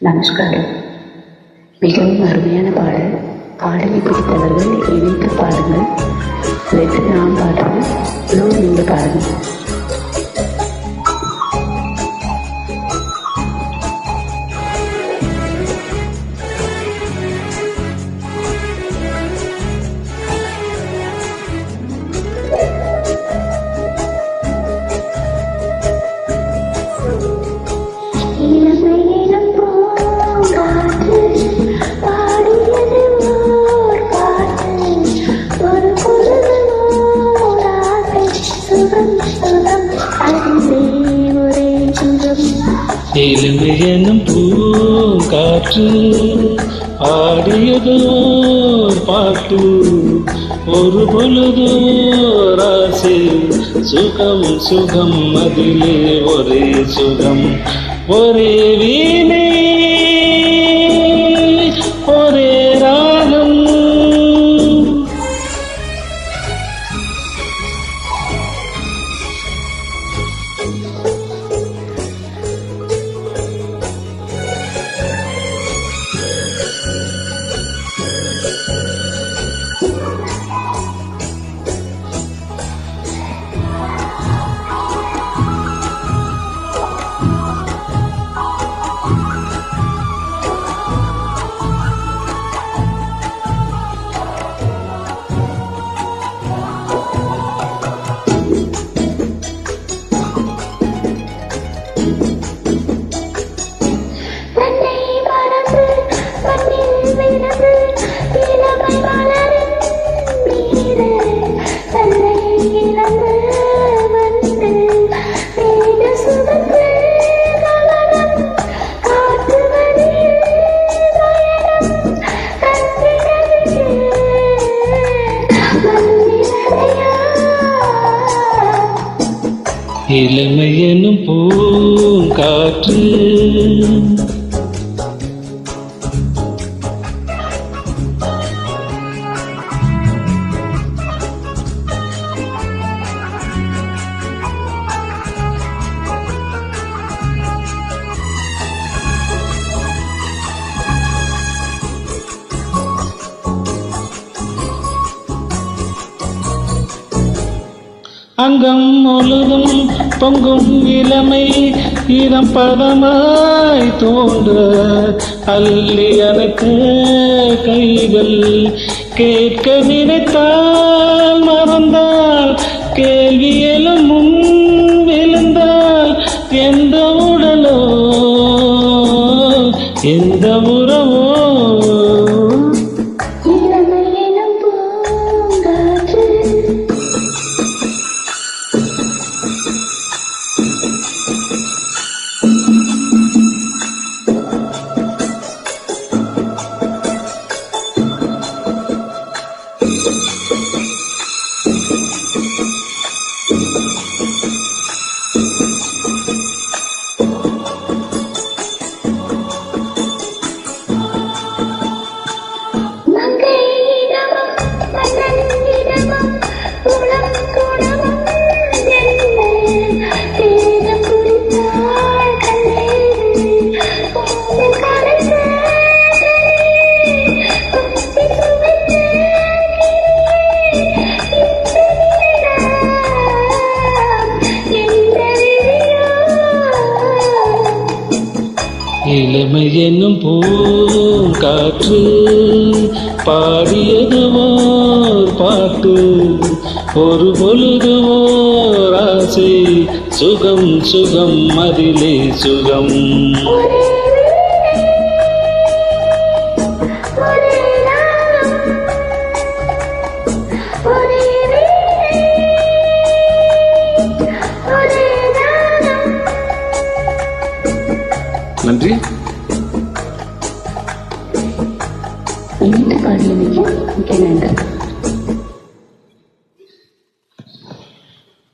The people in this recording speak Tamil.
நமஸ்காரம். மிகவும் அருமையான பாடல். பாடலை பிடித்தவர்கள் இணைத்து பாடுங்கள். லெட்டு நான் பாடுறேன், லோ நீங்கள் பாடுங்கள். இளமை எனும் பூங்காற்று ஆடியதோர் பாட்டு, ஒரு பொழுதோர் ஆசை, சுகம் சுகம் அதிலே ஒரே சுகம், ஒரே வீணை ஒரே ராகம். இளமை எனும் பூங்காற்று அங்கம் முழுதும் பொங்கும் இளமை ஈரம் பதமாய் தோன்ற, அள்ளி அணைத்த கைகள் கேட்க நினைத்தால் மறந்தால், கேள்வி எழும் முன் விழுந்தால், எந்த உடலோ எந்த உறவோ. இளமை என்னும் பூங்காற்று பாடியதுவோர் பாட்டு, ஒரு பொழுதுவோர் ஆசை, சுகம் சுகம் அதிலே சுகம். நன்றி. இணைந்து பாடியமைக்கு மிக்க நன்றி.